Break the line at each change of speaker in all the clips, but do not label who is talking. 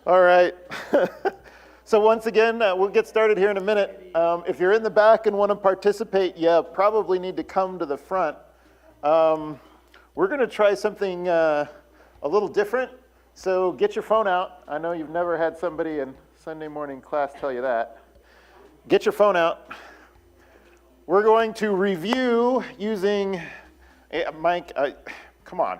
All right. So once again, we'll get started here in a minute. If you're in the back and want to participate, you probably need to come to the front. We're going to try something a little different. So get your phone out. I know you've never had somebody in Sunday morning class tell you that. Get your phone out. We're going to review using, Mike, come on.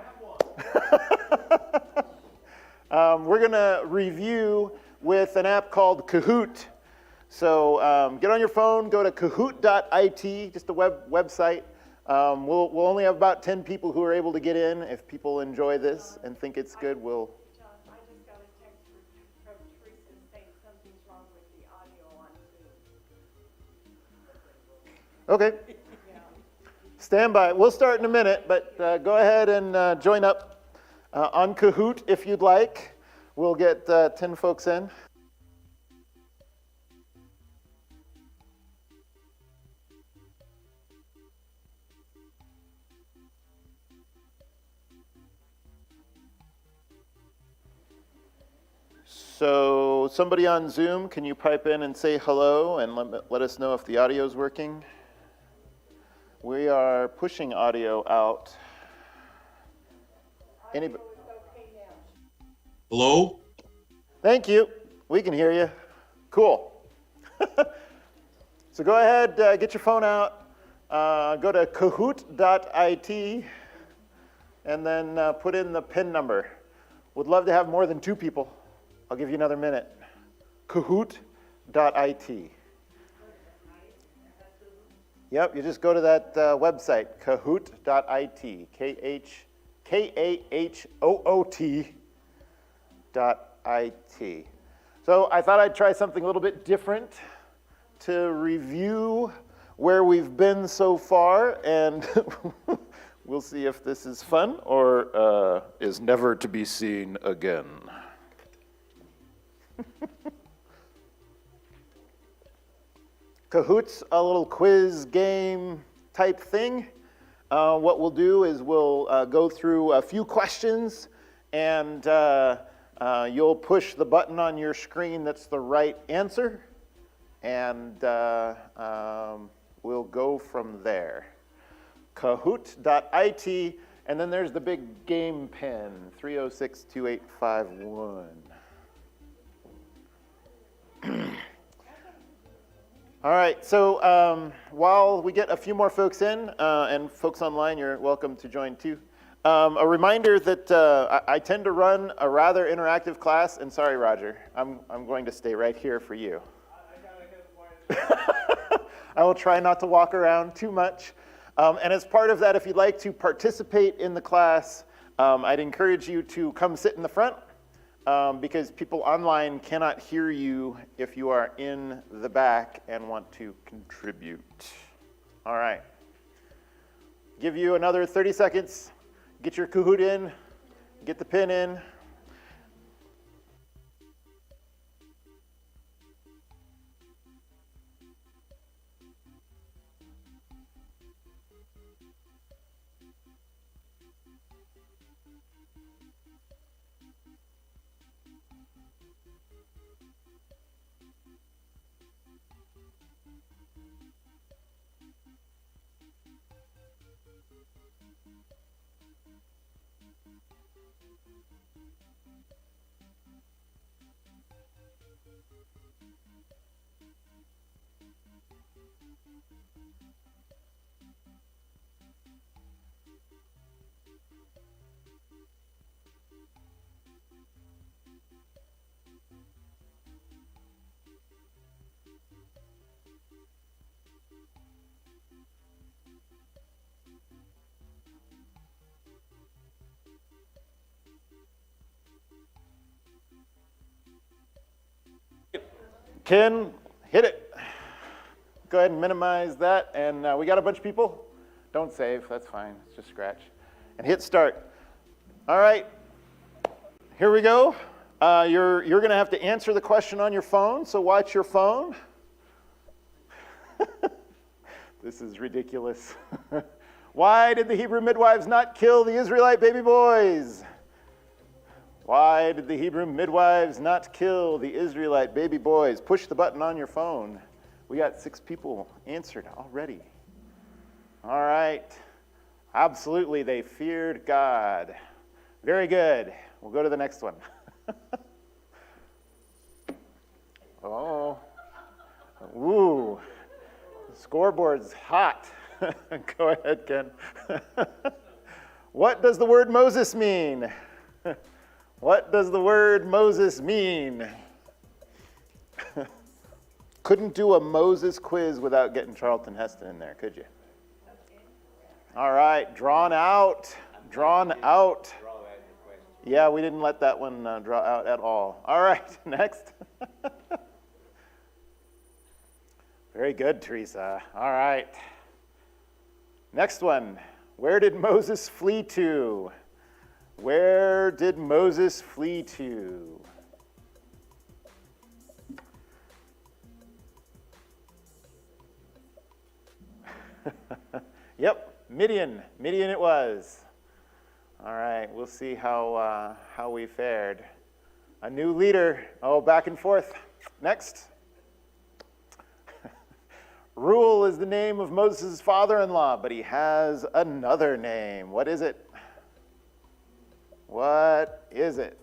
We're going to review with an app called Kahoot. So get on your phone, go to kahoot.it, just a website. We'll only have about 10 people who are able to get in. If people enjoy this and think it's good, we'll...
John, I just got a text from Teresa saying something's wrong with the audio on Zoom.
Okay. Stand by. We'll start in a minute, but go ahead and join up on Kahoot if you'd like. We'll get 10 folks in. So somebody on Zoom, can you pipe in and say hello and let us know if the audio is working? We are pushing audio out. Anybody?
Hello?
Thank you. We can hear you. Cool. So go ahead, get your phone out, go to kahoot.it, and then put in the PIN number. Would love to have more than 2 people. I'll give you another minute. Kahoot.it. Yep, you just go to that website, kahoot.it, Kahoot.it. So I thought I'd try something a little bit different to review where we've been so far, and we'll see if this is fun or is never to be seen again. Kahoot's a little quiz game type thing. What we'll do is we'll go through a few questions, and you'll push the button on your screen that's the right answer, and we'll go from there. Kahoot.it, and then there's the big game pin, 3062851. All right, so while we get a few more folks in, and folks online, you're welcome to join too. A reminder that I tend to run a rather interactive class, and sorry, Roger, I'm going to stay right here for you. I will try not to walk around too much. And as part of that, if you'd like to participate in the class, I'd encourage you to come sit in the front. Because people online cannot hear you if you are in the back and want to contribute. All right. Give you another 30 seconds. Get your Kahoot in. Get the pin in. Ken, hit it. Go ahead and minimize that. And we got a bunch of people. Don't save, that's fine. It's just scratch. And hit start. All right, here we go. You're going to have to answer the question on your phone, so watch your phone. This is ridiculous. Why did the Hebrew midwives not kill the Israelite baby boys? Why did the Hebrew midwives not kill the Israelite baby boys? Push the button on your phone. We got 6 people answered already. All right. Absolutely, they feared God. Very good. We'll go to the next one. Oh. Ooh. The scoreboard's hot. Go ahead, Ken. What does the word Moses mean? What does the word Moses mean? Couldn't do a Moses quiz without getting Charlton Heston in there, could you? All right, drawn out. Drawn out. Yeah, we didn't let that one draw out at all. All right, next. Very good, Teresa. All right. Next one. Where did Moses flee to? Where did Moses flee to? Yep, Midian. Midian it was. All right, we'll see how we fared. A new leader. Oh, back and forth. Next. Reuel is the name of Moses' father-in-law, but he has another name. What is it? What is it?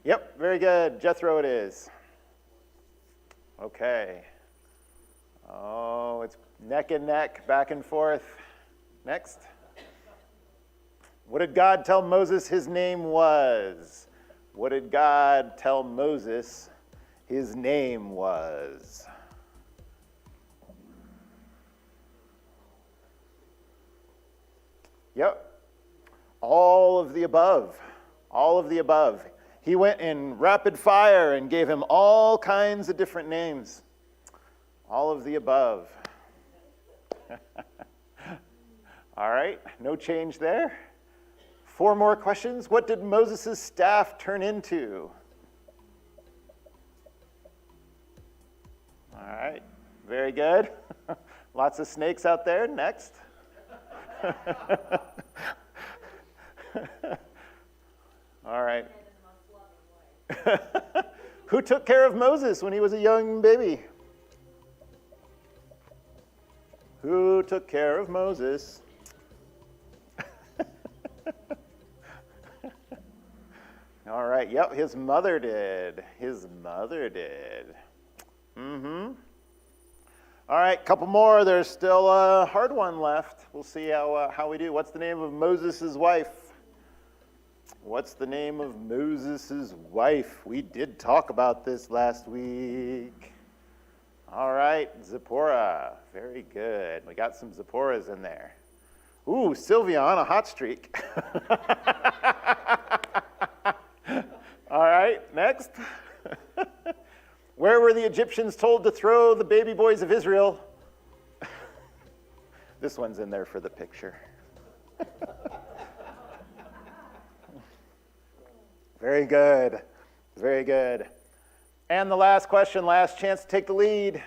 Yep, very good. Jethro it is. Okay. Oh, it's neck and neck, back and forth. Next. What did God tell Moses his name was? What did God tell Moses his name was? Yep. All of the above. All of the above. He went in rapid fire and gave him all kinds of different names. All of the above. All right, no change there. 4 more questions. What did Moses' staff turn into? All right, very good. Lots of snakes out there. Next. All right. Who took care of Moses when he was a young baby? Who took care of Moses? All right, yep, his mother did. His mother did. All right, couple more. There's still a hard one left. We'll see how we do. What's the name of Moses' wife? What's the name of Moses' wife? We did talk about this last week. All right, Zipporah. Very good. We got some Zipporahs in there. Ooh, Sylvia on a hot streak. All right, next. Where were the Egyptians told to throw the baby boys of Israel? This one's in there for the picture. Very good. Very good. And the last question, last chance to take the lead.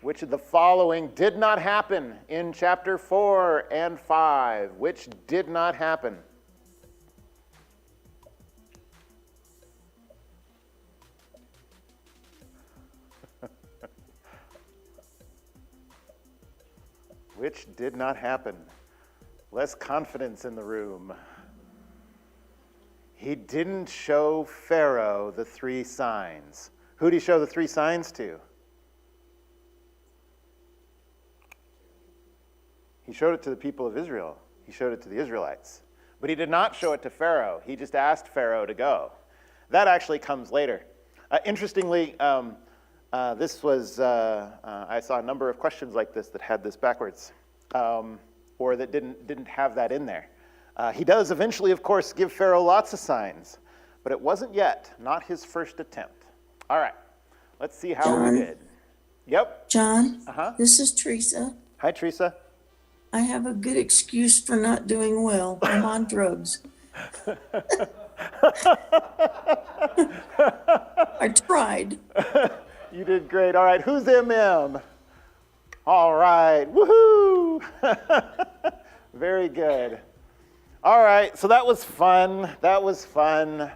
Which of the following did not happen in chapter 4 and 5? Which did not happen? Which did not happen? Less confidence in the room. He didn't show Pharaoh the 3 signs. Who did he show the 3 signs to? He showed it to the people of Israel. He showed it to the Israelites. But he did not show it to Pharaoh. He just asked Pharaoh to go. That actually comes later. Interestingly, this was, I saw a number of questions like this that had this backwards, or that didn't have that in there. He does eventually, of course, give Pharaoh lots of signs, but it wasn't yet, not his first attempt. All right, let's see how we did. Yep.
John, This is Teresa.
Hi, Teresa.
I have a good excuse for not doing well. I'm on drugs. I tried.
You did great. All right, who's MM? All right, woohoo! Very good. All right, so that was fun. That was fun.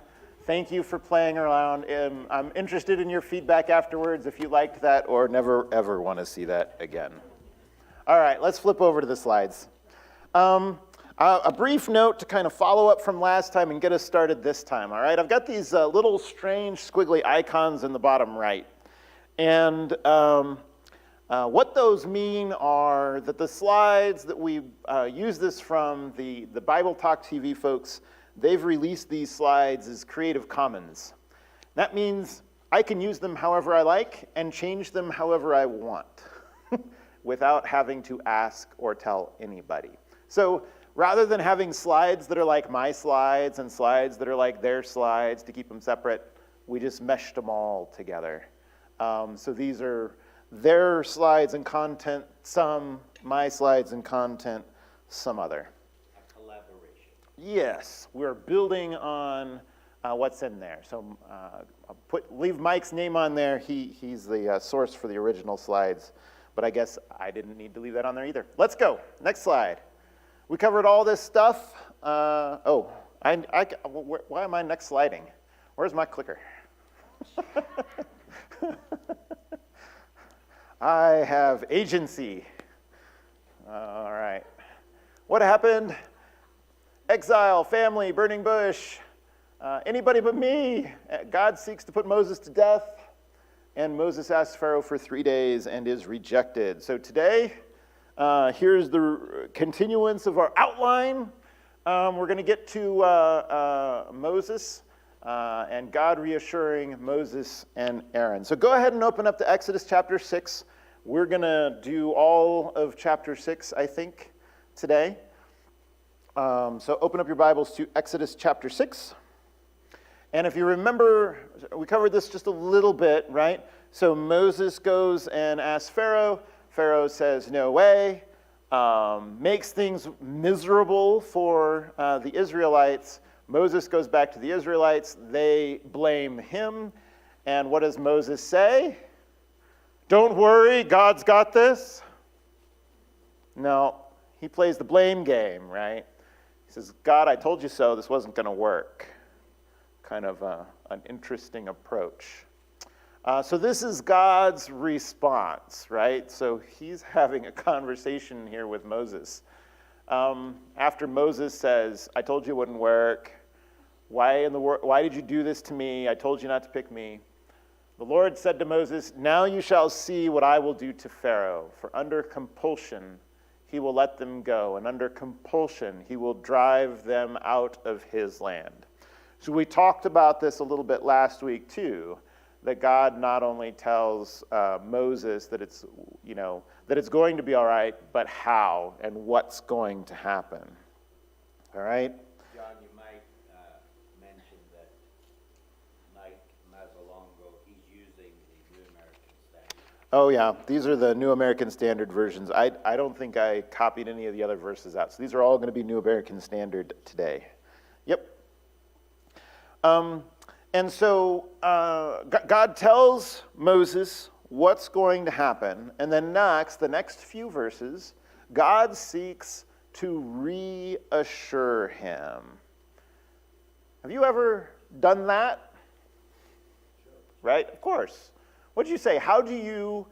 Thank you for playing around. I'm interested in your feedback afterwards if you liked that or never ever want to see that again. All right, let's flip over to the slides. A brief note to kind of follow up from last time and get us started this time, all right? I've got these little strange squiggly icons in the bottom right. And what those mean are that the slides that we use this from, the Bible Talk TV folks, they've released these slides as Creative Commons. That means I can use them however I like and change them however I want without having to ask or tell anybody. So rather than having slides that are like my slides and slides that are like their slides to keep them separate, we just meshed them all together. So these are their slides and content, some, my slides and content, some other.
A collaboration.
Yes, we're building on what's in there. So I'll leave Mike's name on there. He's the source for the original slides, but I guess I didn't need to leave that on there either. Let's go, next slide. We covered all this stuff. Why am I next sliding? Where's my clicker? I have agency. All right. What happened? Exile, family, burning bush. Anybody but me. God seeks to put Moses to death, and Moses asks Pharaoh for 3 days and is rejected. So today, here's the continuance of our outline. We're going to get to Moses and God reassuring Moses and Aaron. So go ahead and open up to Exodus chapter 6. We're going to do all of chapter 6, I think, today. So open up your Bibles to Exodus chapter 6. And if you remember, we covered this just a little bit, right? So Moses goes and asks Pharaoh. Pharaoh says, no way, makes things miserable for the Israelites. Moses goes back to the Israelites. They blame him. And what does Moses say? Don't worry, God's got this. No, he plays the blame game, right? He says, God, I told you so. This wasn't going to work. Kind of an interesting approach. So this is God's response, right? So he's having a conversation here with Moses. After Moses says, I told you it wouldn't work. Why did you do this to me? I told you not to pick me. The Lord said to Moses, now you shall see what I will do to Pharaoh. For under compulsion he will let them go, and under compulsion he will drive them out of his land. So we talked about this a little bit last week too, that God not only tells Moses that it's going to be all right, but how and what's going to happen. All right?
John, you might mention that Mike Mazzalongo, he's using the New American Standard.
Oh yeah, these are the New American Standard versions. I don't think I copied any of the other verses out. So these are all going to be New American Standard today. Yep. And so God tells Moses what's going to happen, and then the next few verses, God seeks to reassure him. Have you ever done that? Right? Of course. What did you say? How do you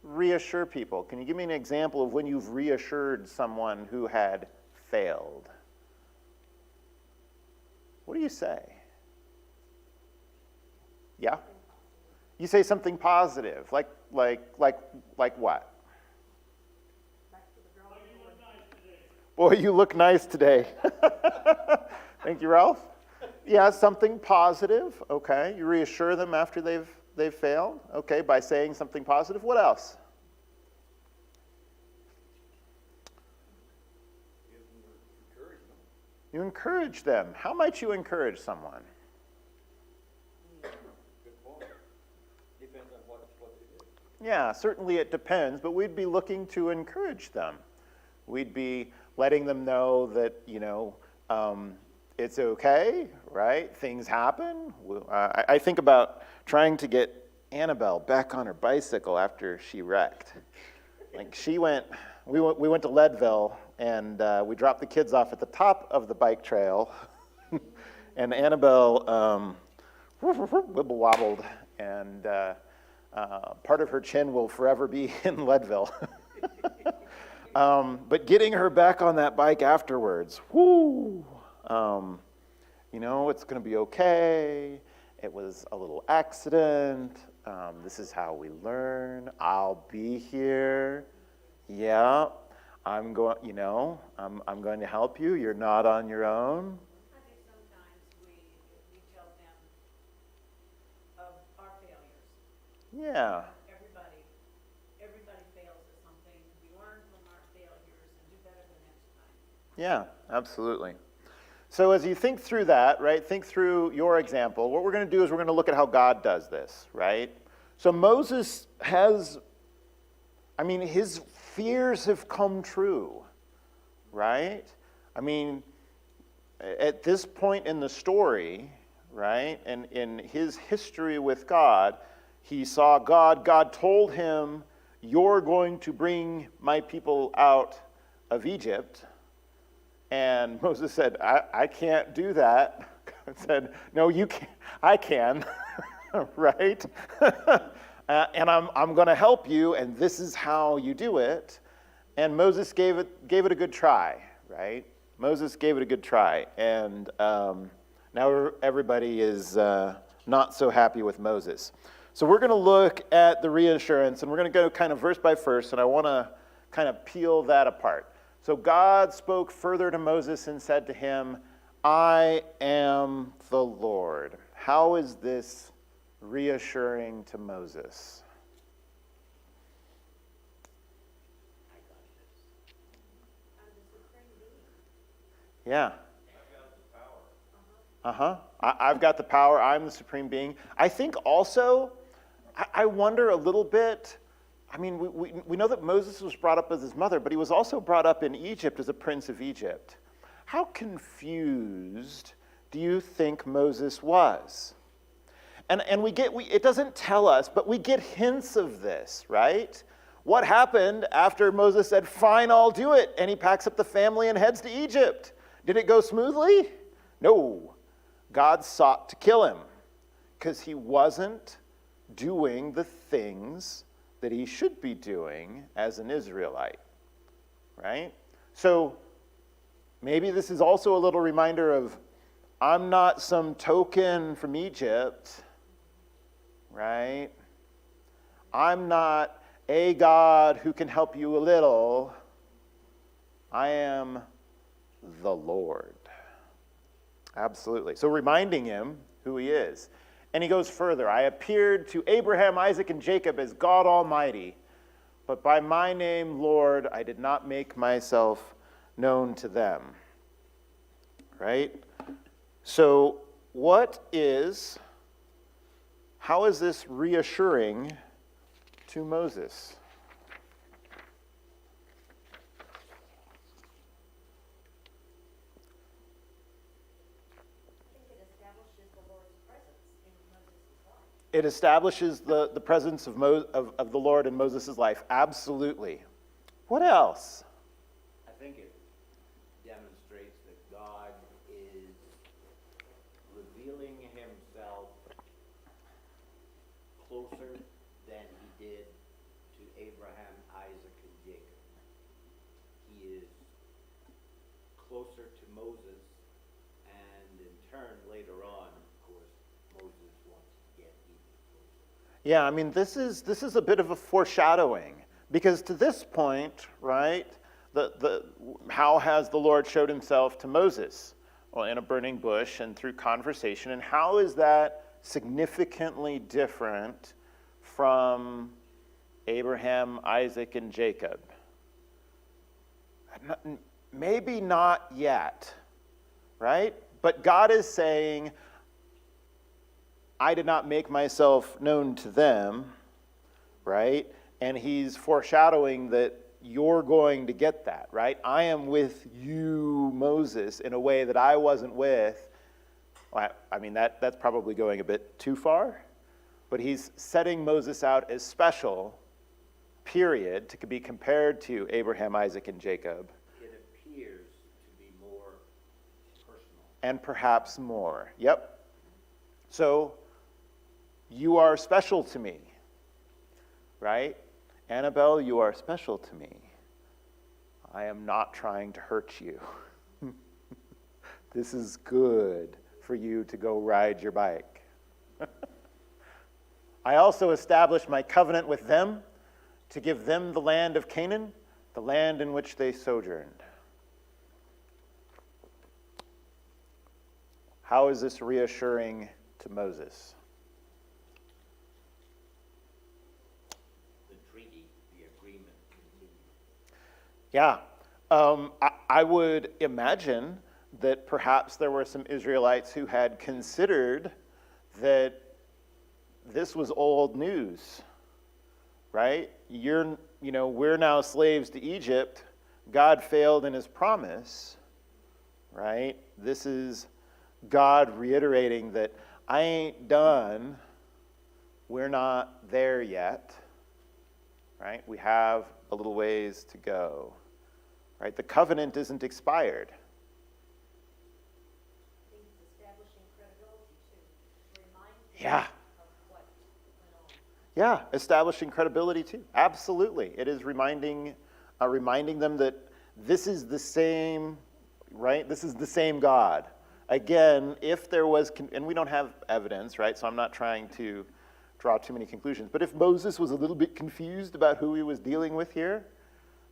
reassure people? Can you give me an example of when you've reassured someone who had failed? What do you say? Yeah? You say something positive, like what? Boy, you look nice today. Thank you, Ralph. Yeah, something positive. Okay, you reassure them after they've failed. Okay, by saying something positive. What else? You encourage them. How might you encourage someone? Yeah, certainly it depends, but we'd be looking to encourage them. We'd be letting them know that, it's okay, right? Things happen. I think about trying to get Annabelle back on her bicycle after she wrecked. Like we went to Leadville, and we dropped the kids off at the top of the bike trail, and Annabelle wibble wobbled, and part of her chin will forever be in Leadville. But getting her back on that bike afterwards, whoo, it's going to be okay. It was a little accident. This is how we learn. I'll be here. Yeah, I'm going to help you. You're not on your own.
I think sometimes we tell them of our failures.
Yeah.
Everybody fails at something. We learn from our failures and do better the next time.
Yeah, absolutely. So as you think through that, right, think through your example, what we're going to do is we're going to look at how God does this, right? So Moses his fears have come true, right? At this point in the story, right, and in his history with God, he saw God. God told him, "You're going to bring my people out of Egypt." And Moses said, I can't do that. God said, "No, you can. I can." Right? And I'm going to help you, and this is how you do it. And Moses gave it a good try, right? Moses gave it a good try. And now everybody is not so happy with Moses. So we're going to look at the reassurance, and we're going to go kind of verse by verse, and I want to kind of peel that apart. So God spoke further to Moses and said to him, "I am the Lord." How is this reassuring to Moses? Yeah. I've got the power. I'm the supreme being. I think also, I wonder a little bit. We know that Moses was brought up as his mother, but he was also brought up in Egypt as a prince of Egypt. How confused do you think Moses was? And it doesn't tell us, but we get hints of this, right? What happened after Moses said, "Fine, I'll do it," and he packs up the family and heads to Egypt? Did it go smoothly? No. God sought to kill him because he wasn't doing the things that he should be doing as an Israelite, right? So maybe this is also a little reminder of, I'm not some token from Egypt, right? I'm not a God who can help you a little. I am the Lord. Absolutely. So reminding him who he is. And he goes further. "I appeared to Abraham, Isaac, and Jacob as God Almighty, but by my name, Lord, I did not make myself known to them." Right? So how is this reassuring to Moses? It establishes the presence of the Lord in Moses' life. Absolutely. What else?
I think it demonstrates that God is revealing himself closer than he did to Abraham, Isaac, and Jacob. He is closer to Moses, and in turn, later on, of course, Moses wants to get even closer.
Yeah, this is a bit of a foreshadowing, because to this point, right, how has the Lord showed himself to Moses? Well, in a burning bush and through conversation. And how is that significantly different from Abraham, Isaac, and Jacob? Maybe not yet, right? But God is saying, I did not make myself known to them, right? And he's foreshadowing that you're going to get that, right? I am with you, Moses, in a way that I wasn't with. That's probably going a bit too far, but he's setting Moses out as special, period, to be compared to Abraham, Isaac, and Jacob,
It appears to be more personal.
and perhaps more. Yep. So, you are special to me, right? Annabelle, you are special to me. I am not trying to hurt you. This is good for you to go ride your bike. I also established my covenant with them to give them the land of Canaan, the land in which they sojourned. How is this reassuring to Moses?
The treaty, the agreement continues.
Yeah, I would imagine that perhaps there were some Israelites who had considered that this was old news, right? We're now slaves to Egypt. God failed in his promise, right? This is God reiterating that I ain't done. We're not there yet, right? We have a little ways to go, right? The covenant isn't expired.
I think it's establishing credibility too, reminding
Yeah.
of what went on.
Yeah, establishing credibility too. Absolutely. It is reminding them that this is the same, right? This is the same God. Again, if there was, and we don't have evidence, right? So I'm not trying to draw too many conclusions. But if Moses was a little bit confused about who he was dealing with here,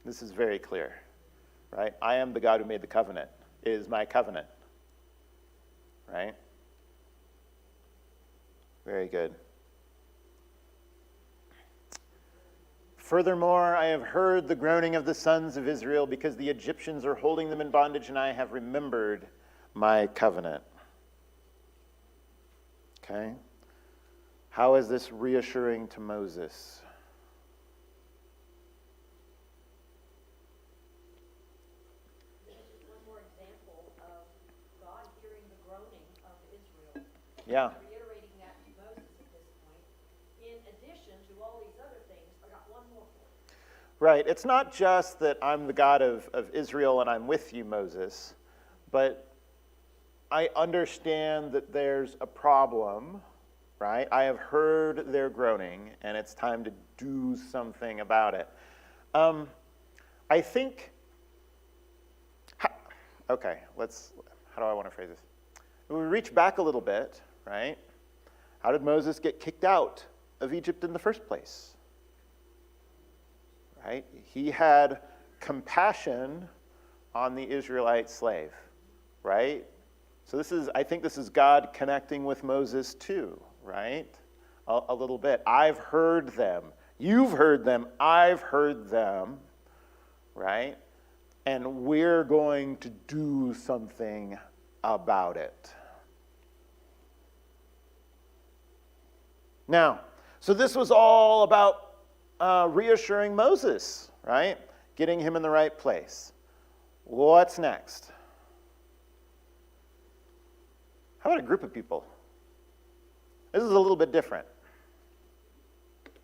this is very clear, right? I am the God who made the covenant. It is my covenant, right? Very good. Furthermore, I have heard the groaning of the sons of Israel because the Egyptians are holding them in bondage, and I have remembered my covenant. Okay? How is this reassuring to Moses?
This is one more example of God hearing the groaning of Israel.
Yeah.
Reiterating that to Moses at this point. In addition to all these other things, I got one more for you.
Right. It's not just that I'm the God of Israel and I'm with you, Moses, but I understand that there's a problem, right? I have heard their groaning, and it's time to do something about it. I think, how do I want to phrase this? We reach back a little bit, right? How did Moses get kicked out of Egypt in the first place? Right? He had compassion on the Israelite slave, right? So I think this is God connecting with Moses too, right? A little bit. I've heard them. You've heard them. I've heard them, right? And we're going to do something about it. Now, so this was all about reassuring Moses, right? Getting him in the right place. What's next? How about a group of people? This is a little bit different,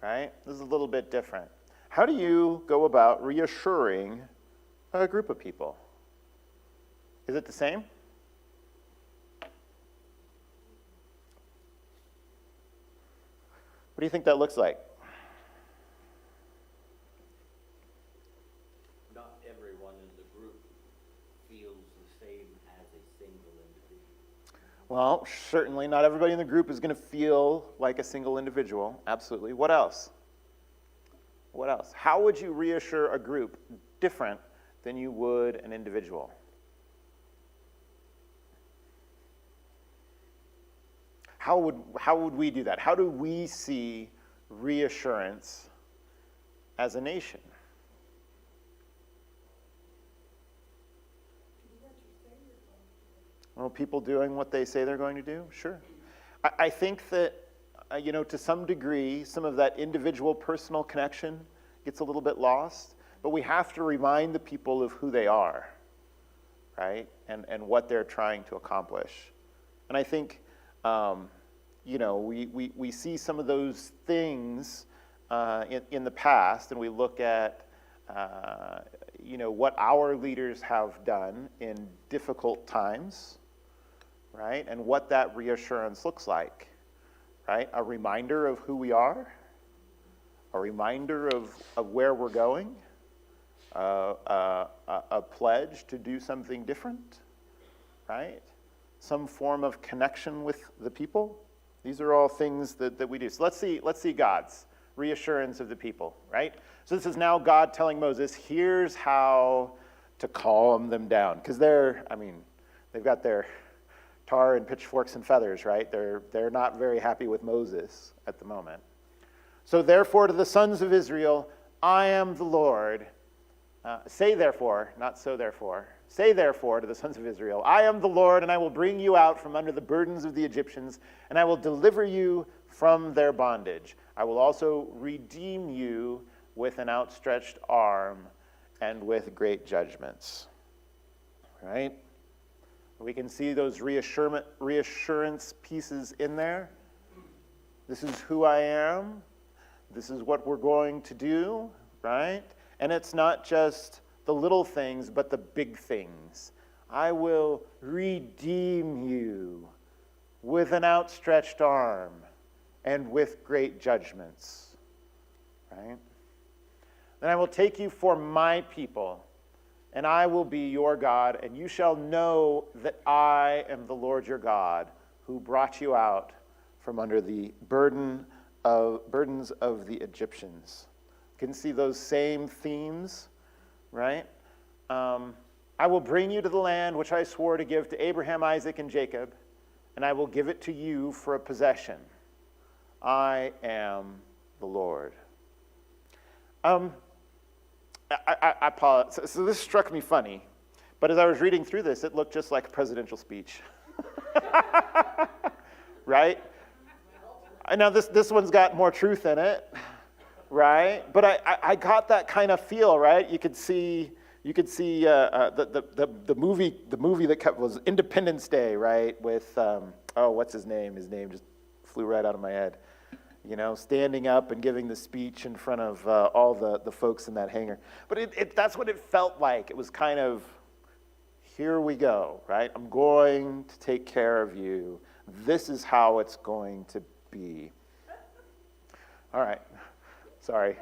right? This is a little bit different. How do you go about reassuring a group of people? Is it the same? What do you think that looks like?
Not everyone in the group feels the same as a single individual.
Well, certainly not everybody in the group is going to feel like a single individual. Absolutely. What else? What else? How would you reassure a group different than you would an individual? How would we do that? How do we see reassurance as a nation? Well, people doing what they say they're going to do? Sure. I think that, to some degree, some of that individual personal connection gets a little bit lost, but we have to remind the people of who they are, right? And what they're trying to accomplish. And I think, we see some of those things in the past, and we look at what our leaders have done in difficult times, right? And what that reassurance looks like, right? A reminder of who we are, a reminder of where we're going, a pledge to do something different, right? Some form of connection with the people. These are all things that we do. So let's see God's reassurance of the people, right? So this is now God telling Moses, here's how to calm them down. Because they've got their tar and pitchforks and feathers, right? They're not very happy with Moses at the moment. So therefore to the sons of Israel, I am the Lord. Say therefore, not so therefore. Say therefore to the sons of Israel, I am the Lord, and I will bring you out from under the burdens of the Egyptians, and I will deliver you from their bondage. I will also redeem you with an outstretched arm and with great judgments. Right? We can see those reassurance pieces in there. This is who I am. This is what we're going to do, right? And it's not just the little things, but the big things. I will redeem you with an outstretched arm and with great judgments, right? Then I will take you for my people, and I will be your God, and you shall know that I am the Lord your God, who brought you out from under the burdens of the Egyptians. You can see those same themes, right? I will bring you to the land which I swore to give to Abraham, Isaac, and Jacob, and I will give it to you for a possession. I am the Lord. I apologize. So this struck me funny, but as I was reading through this, it looked just like a presidential speech. Right? I know this one's got more truth in it, right? But I got that kind of feel, right? You could see the movie that was Independence Day, right? With what's his name? His name just flew right out of my head. Standing up and giving the speech in front of all the folks in that hangar. But that's what it felt like. It was kind of, here we go, right? I'm going to take care of you. This is how it's going to be. All right. Sorry.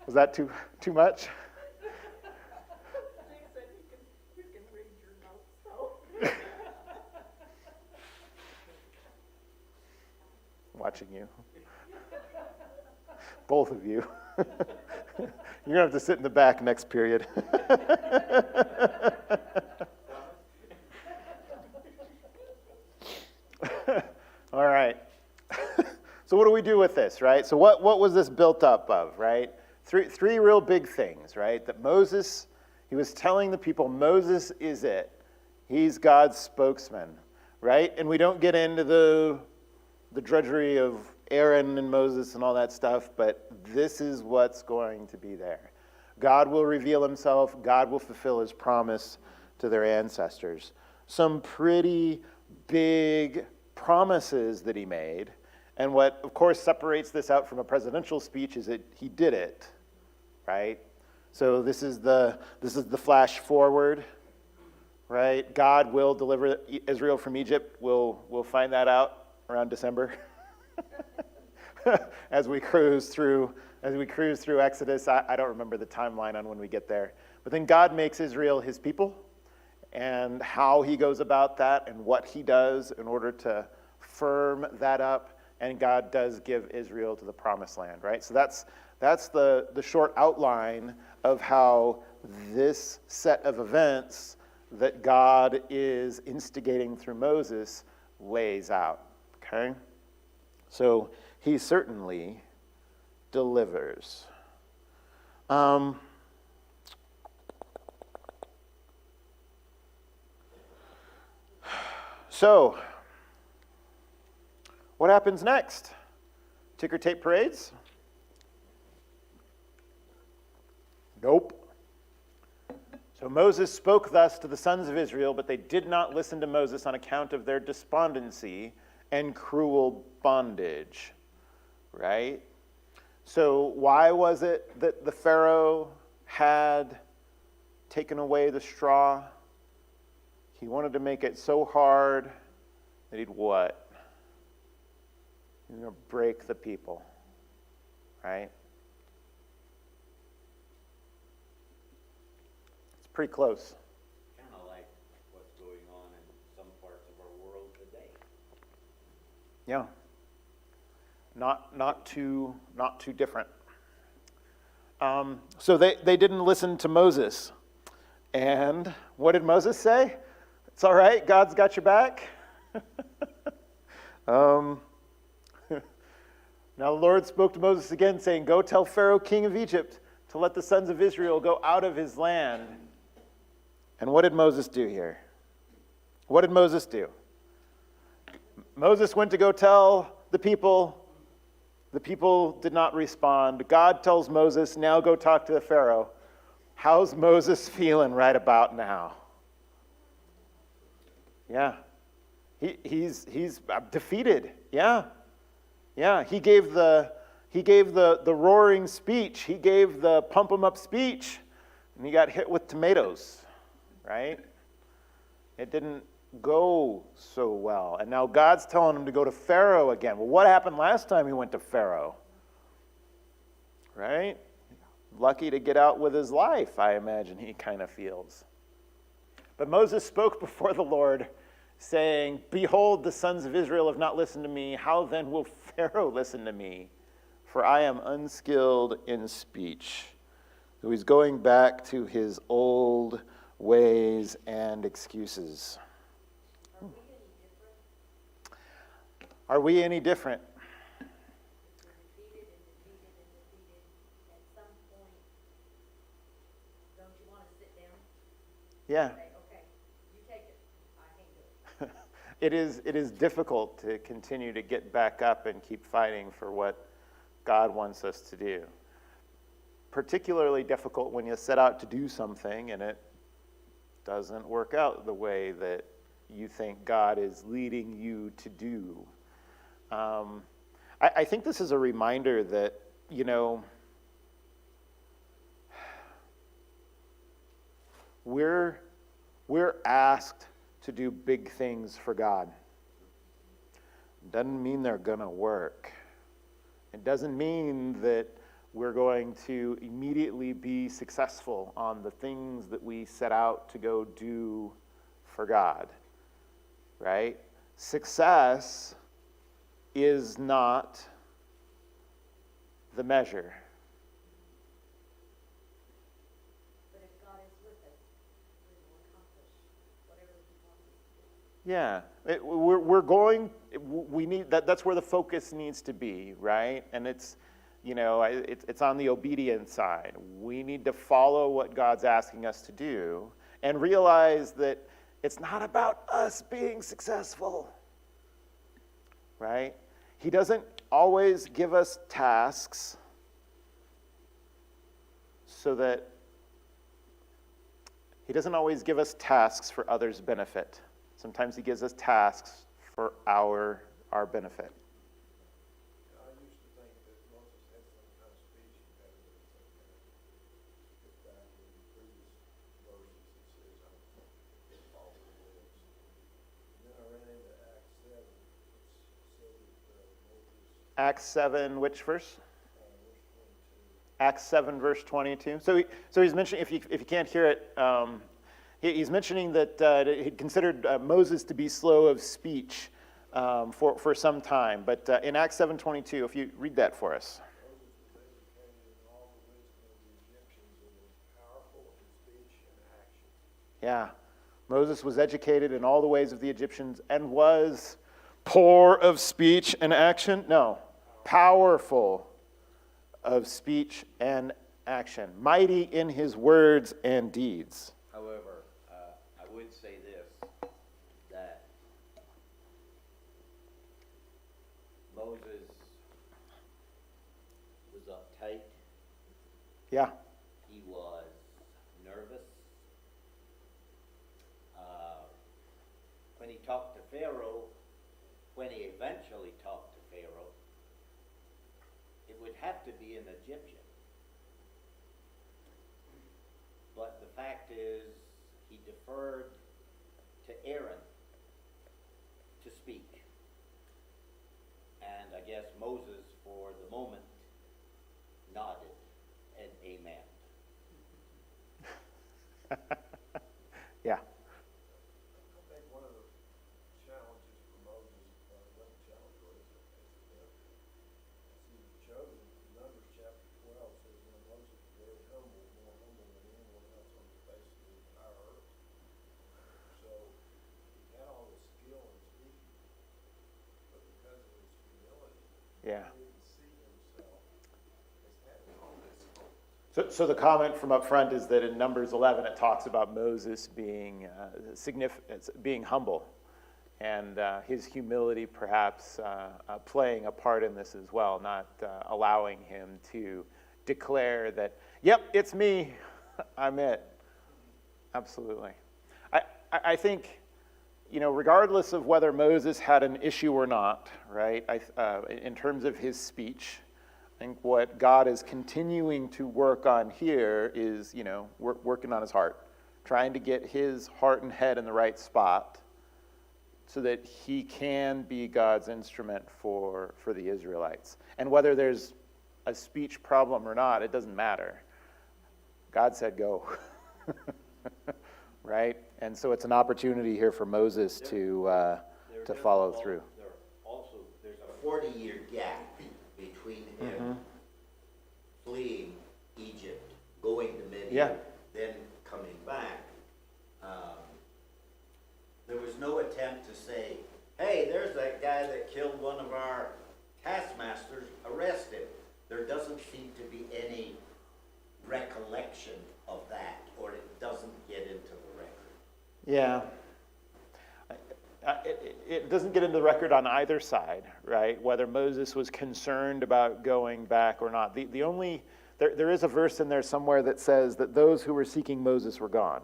Was that too much?
Jake said you can read your notes, so.
Watching you. Both of you. You're going to have to sit in the back next period. All right. So what do we do with this, right? So what was this built up of, right? Three real big things, right? That Moses, he was telling the people, Moses is it. He's God's spokesman, right? And we don't get into the drudgery of Aaron and Moses and all that stuff, but this is what's going to be there. God will reveal himself. God will fulfill his promise to their ancestors. Some pretty big promises that he made. And what, of course, separates this out from a presidential speech is that he did it, right? So this is the flash forward, right? God will deliver Israel from Egypt. We'll find that out around December. as we cruise through Exodus. I don't remember the timeline on when we get there. But then God makes Israel his people, and how he goes about that and what he does in order to firm that up. And God does give Israel to the promised land, right? So that's the short outline of how this set of events that God is instigating through Moses lays out, okay? So he certainly delivers. So, what happens next? Ticker tape parades? Nope. So Moses spoke thus to the sons of Israel, but they did not listen to Moses on account of their despondency and cruel bondage. Right? So why was it that the Pharaoh had taken away the straw? He wanted to make it so hard that he'd what? He's going to break the people, right? It's pretty close.
Kind of like what's going on in some parts of our world today.
Yeah. Not too different. So they didn't listen to Moses. And what did Moses say? It's all right, God's got your back. Now the Lord spoke to Moses again, saying, "Go tell Pharaoh, king of Egypt, to let the sons of Israel go out of his land." And what did Moses do here? What did Moses do? Moses went to go tell the people. The people did not respond. God tells Moses, "Now go talk to the Pharaoh." How's Moses feeling right about now? Yeah. He's defeated. Yeah. Yeah, he gave the roaring speech. He gave the pump 'em up speech, and he got hit with tomatoes, right? It didn't go so well. And now God's telling him to go to Pharaoh again. Well, what happened last time he went to Pharaoh? Right? Lucky to get out with his life, I imagine he kind of feels. But Moses spoke before the Lord, saying, "Behold, the sons of Israel have not listened to me. How then will Pharaoh listen to me? For I am unskilled in speech." So he's going back to his old ways and excuses. Are we any different?
We're defeated and defeated and defeated. At some point, don't you want to sit down?
Yeah.
Say, okay, you take it. I can't do it.
It is difficult to continue to get back up and keep fighting for what God wants us to do. Particularly difficult when you set out to do something and it doesn't work out the way that you think God is leading you to do. I think this is a reminder that, we're asked to do big things for God. Doesn't mean they're gonna work. It doesn't mean that we're going to immediately be successful on the things that we set out to go do for God, right? Success is not the measure.
But if God is with us, we will accomplish whatever He wants us to do.
Yeah, we need that. That's where the focus needs to be, right? And it's on the obedience side. We need to follow what God's asking us to do and realize that it's not about us being successful, right? He doesn't always give us tasks He doesn't always give us tasks for others' benefit. Sometimes He gives us tasks for our benefit.
I used to think that Moses had some kind of speech impediment or something. Get back in the previous verses, it says, "I'm all the lips." And then I ran into Acts 7, which said that Moses,
Acts 7, which verse?
verse 22.
Acts 7, verse 22. So he's mentioning, if you can't hear it, he's mentioning that he considered Moses to be slow of speech for some time. But in Acts 7:22, if you read that for us.
Moses was educated in all the wisdom of the Egyptians and was powerful in speech and action.
Yeah, Moses was educated in all the ways of the Egyptians and was poor of speech and action? No, powerful of speech and action, mighty in his words and deeds.
However, I would say this, that Moses was uptight,
Yeah,
he was nervous. When he talked to Pharaoh, when he eventually talked to Pharaoh, it would have have to be an Egyptian. But the fact is, he deferred to Aaron to speak. And I guess Moses, for the moment, nodded an amen.
Yeah.
I think one of the challenges for Moses, wasn't a challenge, was he was chosen. Numbers chapter 12 says, when Moses was very humble, more humble than anyone else on the face of the entire earth. So he had all the skill and speaking, but because of his humility,
Yeah.
he didn't see himself as having all this.
So the comment from up front is that in Numbers 11 it talks about Moses being being humble, and his humility perhaps playing a part in this as well, not allowing him to declare that, yep, it's me, I'm it. Absolutely. I think, regardless of whether Moses had an issue or not, right, in terms of his speech, I think what God is continuing to work on here is, working on his heart, trying to get his heart and head in the right spot so that he can be God's instrument for the Israelites. And whether there's a speech problem or not, it doesn't matter. God said go. Right? And so it's an opportunity here for Moses to follow through.
There's a 40-year gap between him fleeing Egypt, going to Midian, then coming back. There was no attempt to say, hey, there's that guy that killed one of our taskmasters, arrest him. There doesn't seem to be any recollection of that, or it doesn't get into the record.
Yeah. It doesn't get into the record on either side, right? Whether Moses was concerned about going back or not. There is a verse in there somewhere that says that those who were seeking Moses were gone,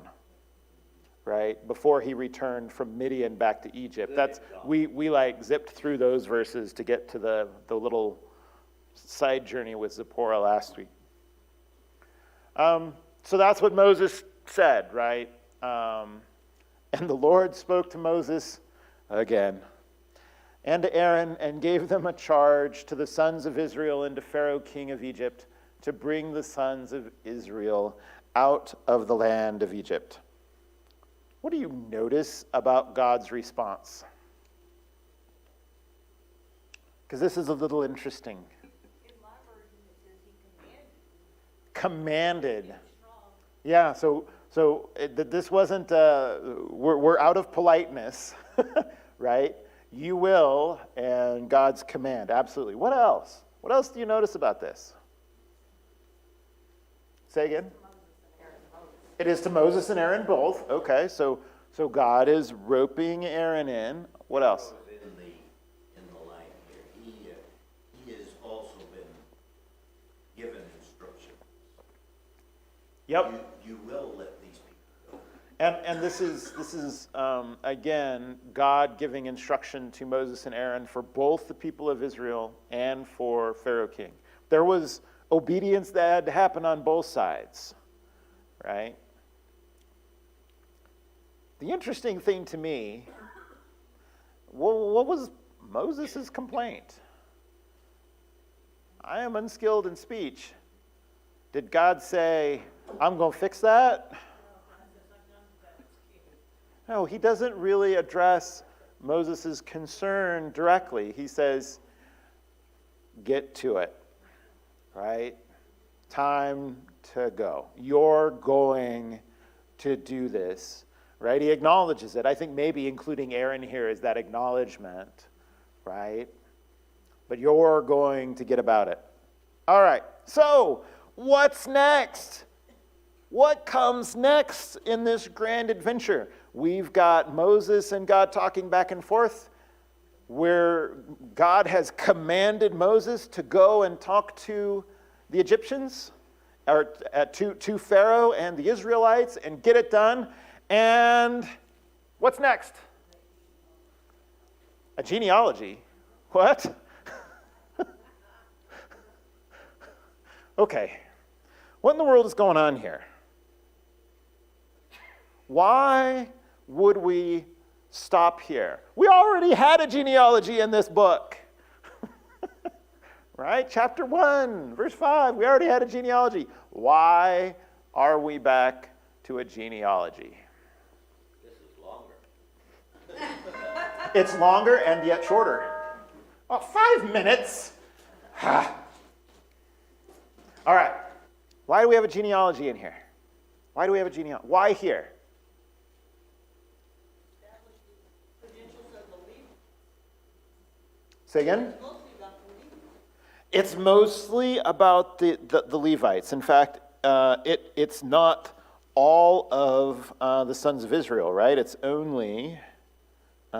right? Before he returned from Midian back to Egypt. We zipped through those verses to get to the little side journey with Zipporah last week. So that's what Moses said, right? And the Lord spoke to Moses again, and to Aaron, and gave them a charge to the sons of Israel and to Pharaoh king of Egypt to bring the sons of Israel out of the land of Egypt. What do you notice about God's response? Because this is a little interesting.
In my version, it says he commanded.
Commanded.
Strong.
Yeah, so this wasn't, we're out of politeness, right? You will, and God's command, absolutely. What else? What else do you notice about this? Say again? It is to Moses and Aaron both. Okay, so God is roping Aaron in. What else?
In the line here, he has also been given instruction.
Yep.
You will let these people go.
And this is again, God giving instruction to Moses and Aaron for both the people of Israel and for Pharaoh king. There was obedience that had to happen on both sides, right? The interesting thing to me, what was Moses' complaint? I am unskilled in speech. Did God say, I'm going to fix that? No, he doesn't really address Moses' concern directly. He says, get to it, right? Time to go. You're going to do this, right? He acknowledges it. I think maybe including Aaron here is that acknowledgement, right? But you're going to get about it. All right, so what's next? What comes next in this grand adventure? We've got Moses and God talking back and forth, where God has commanded Moses to go and talk to the Egyptians, or to Pharaoh and the Israelites, and get it done. And what's next? A genealogy. What? Okay, what in the world is going on here? Why would we stop here? We already had a genealogy in this book. Right? Chapter 1, verse 5, we already had a genealogy. Why are we back to a genealogy?
This is longer.
It's longer and yet shorter. Oh, 5 minutes. All right. Why do we have a genealogy in here? Why do we have a genealogy? Why here? Say again? It's mostly about the Levites. In fact, it's not all of the sons of Israel, right? It's only, if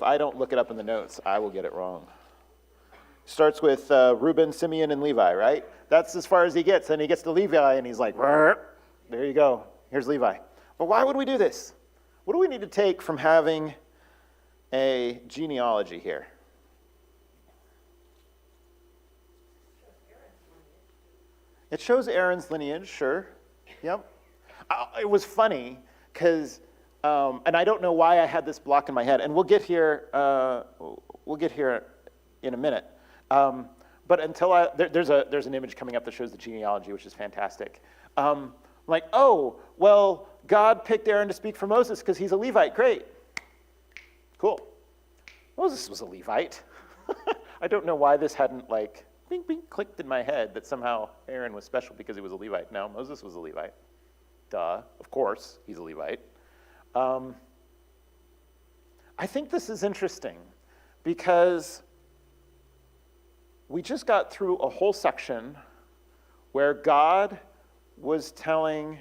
I don't look it up in the notes, I will get it wrong. Starts with Reuben, Simeon, and Levi, right? That's as far as he gets. Then he gets to Levi, and he's like, there you go. Here's Levi. But why would we do this? What do we need to take from having a genealogy here? It shows Aaron's lineage, sure. Yep. It was funny because, and I don't know why I had this block in my head, and we'll get here in a minute. But until there's an image coming up that shows the genealogy, which is fantastic. Like, oh, well, God picked Aaron to speak for Moses because he's a Levite. Great. Cool. Moses was a Levite. I don't know why this hadn't like bing, bing, clicked in my head that somehow Aaron was special because he was a Levite. No, Moses was a Levite. Duh, of course, he's a Levite. I think this is interesting because we just got through a whole section where God was telling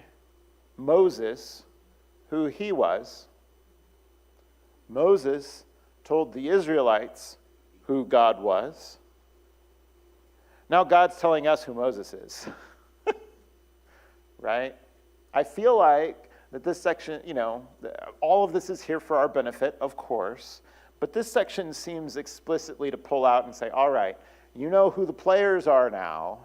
Moses who he was. Moses told the Israelites who God was. Now God's telling us who Moses is. Right? I feel like that this section, all of this is here for our benefit, of course, but this section seems explicitly to pull out and say, all right, you know who the players are now.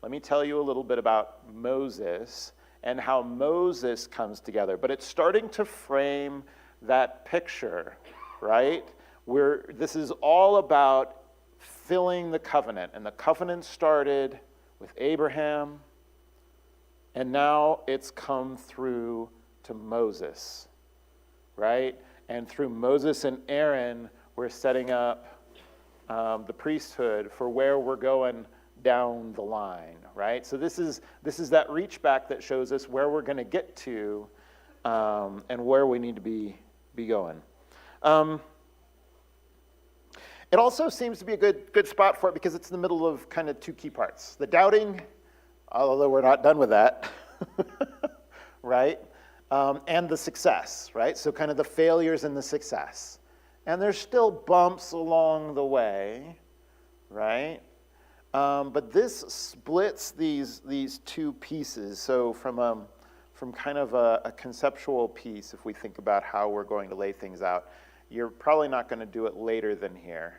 Let me tell you a little bit about Moses and how Moses comes together. But it's starting to frame that picture, right? Where this is all about filling the covenant. And the covenant started with Abraham, and now it's come through to Moses, right? And through Moses and Aaron, we're setting up the priesthood for where we're going down the line, right? So this is that reach back that shows us where we're going to get to and where we need to be going. It also seems to be a good spot for it because it's in the middle of kind of two key parts. The doubting, although we're not done with that, right? And the success, right? So kind of the failures and the success. And there's still bumps along the way, right? But this splits these two pieces. So from kind of a conceptual piece, if we think about how we're going to lay things out, you're probably not going to do it later than here.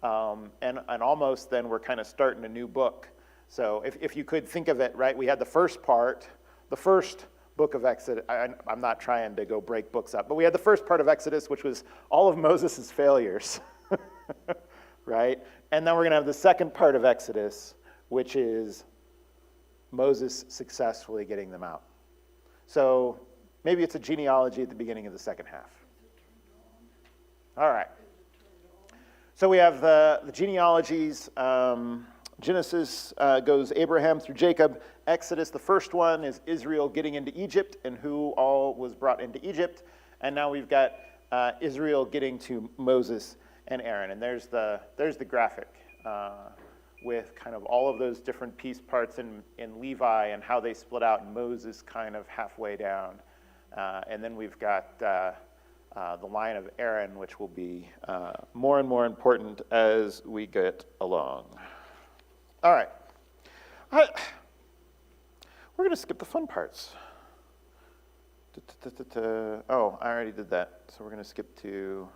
And almost then we're kind of starting a new book. So if you could think of it, right, we had the first part, the first book of Exodus. I'm not trying to go break books up, but we had the first part of Exodus, which was all of Moses' failures, right? And then we're going to have the second part of Exodus, which is Moses successfully getting them out. So maybe it's a genealogy at the beginning of the second half. All right. So we have the genealogies. Genesis goes Abraham through Jacob. Exodus, the first one, is Israel getting into Egypt and who all was brought into Egypt. And now we've got Israel getting to Moses and Aaron. And there's the graphic with kind of all of those different piece parts in Levi and how they split out, and Moses kind of halfway down. And then we've got the line of Aaron, which will be more and more important as we get along. All right. We're going to skip the fun parts. Oh, I already did that. So we're going to skip to...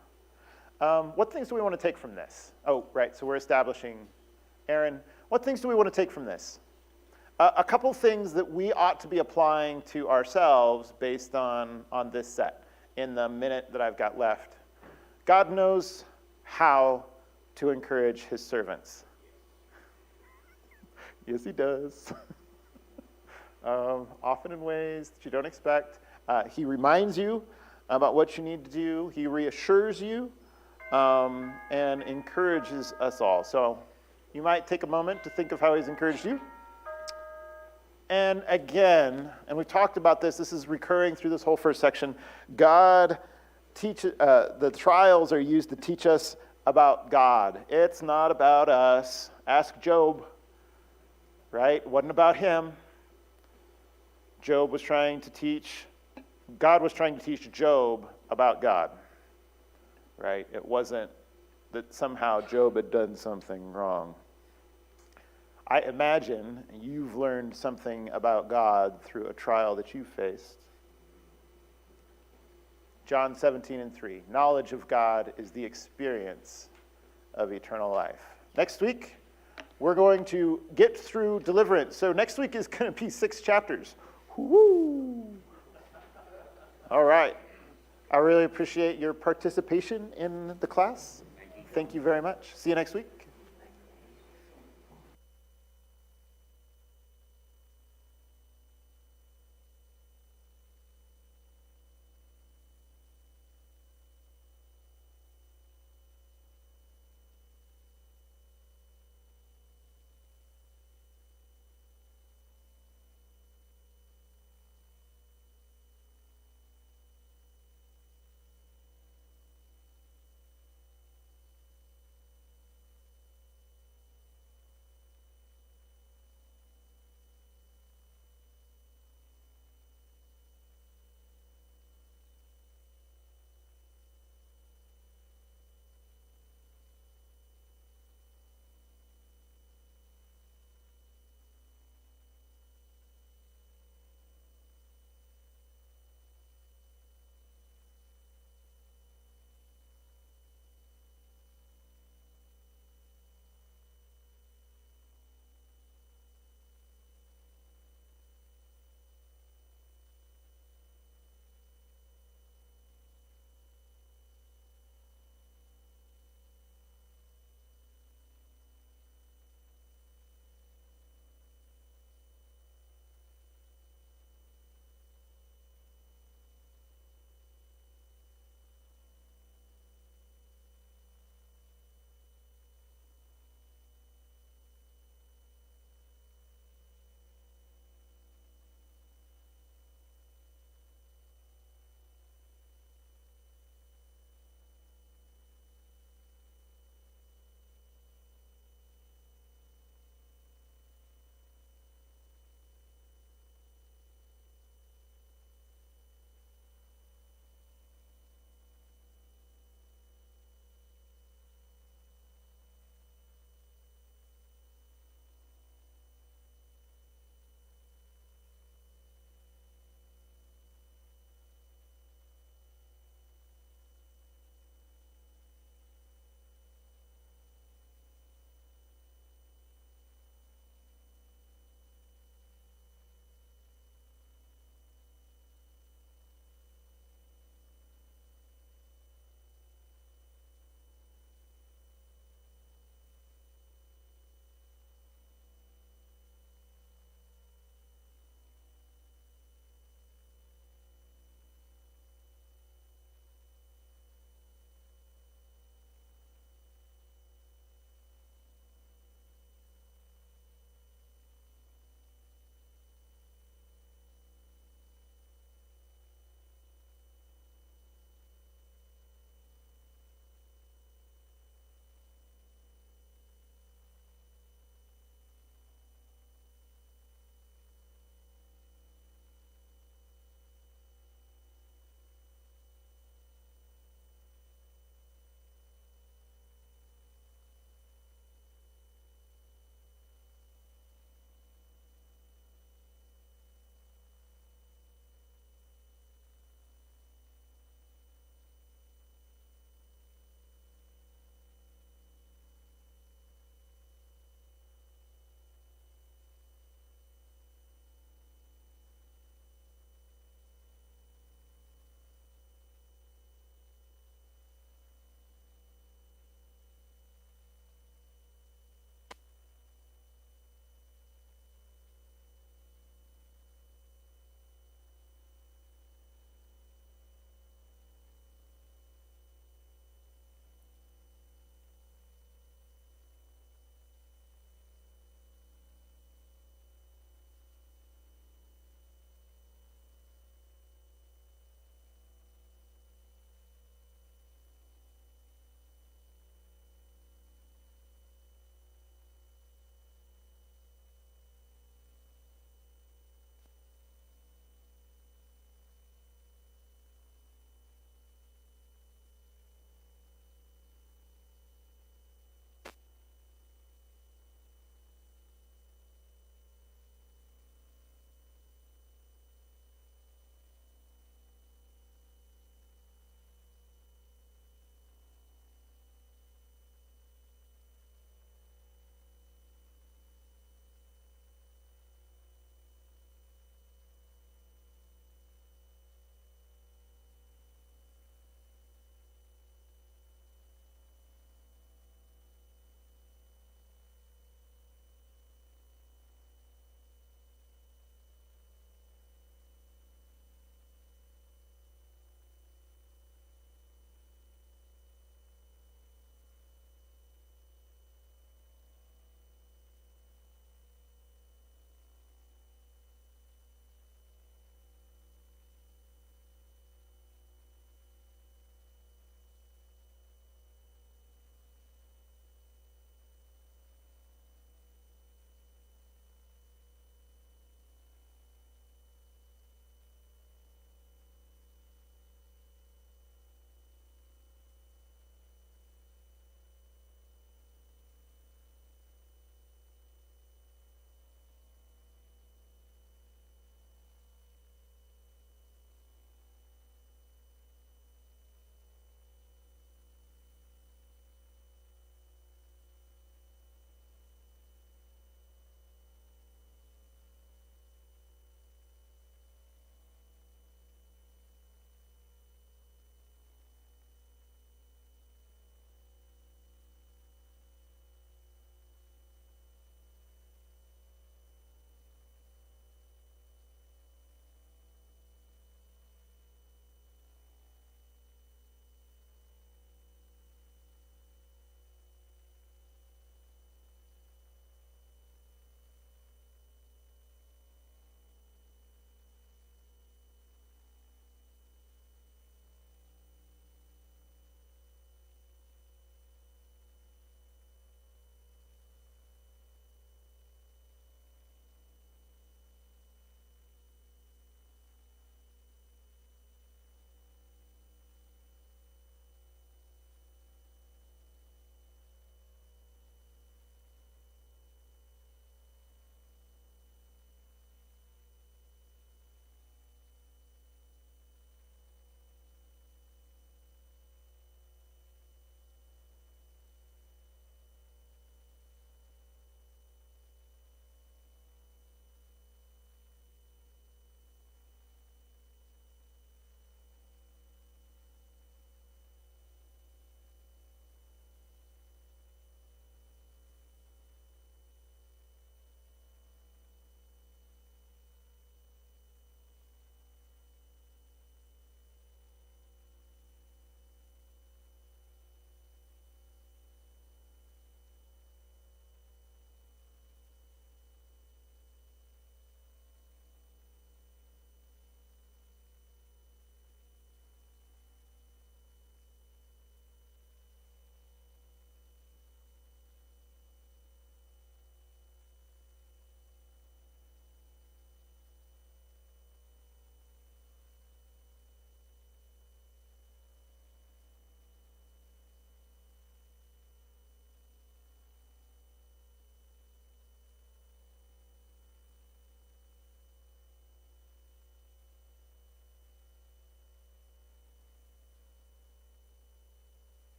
what things do we want to take from this? Oh, right. So we're establishing Aaron, what things do we want to take from this? A couple things that we ought to be applying to ourselves based on this set in the minute that I've got left. God knows how to encourage his servants. Yes, he does. Often in ways that you don't expect. He reminds you about what you need to do. He reassures you and encourages us all. So you might take a moment to think of how he's encouraged you. And again, and we've talked about this is recurring through this whole first section, God the trials are used to teach us about God. It's not about us. Ask Job, right? It wasn't about him. God was trying to teach Job about God, right? It wasn't that somehow Job had done something wrong. I imagine you've learned something about God through a trial that you faced. John 17:3, knowledge of God is the experience of eternal life. Next week, we're going to get through deliverance. So next week is going to be 6 chapters. Woo! All right. I really appreciate your participation in the class. Thank you very much. See you next week.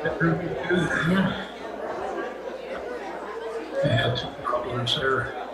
Yeah. They had some problems there.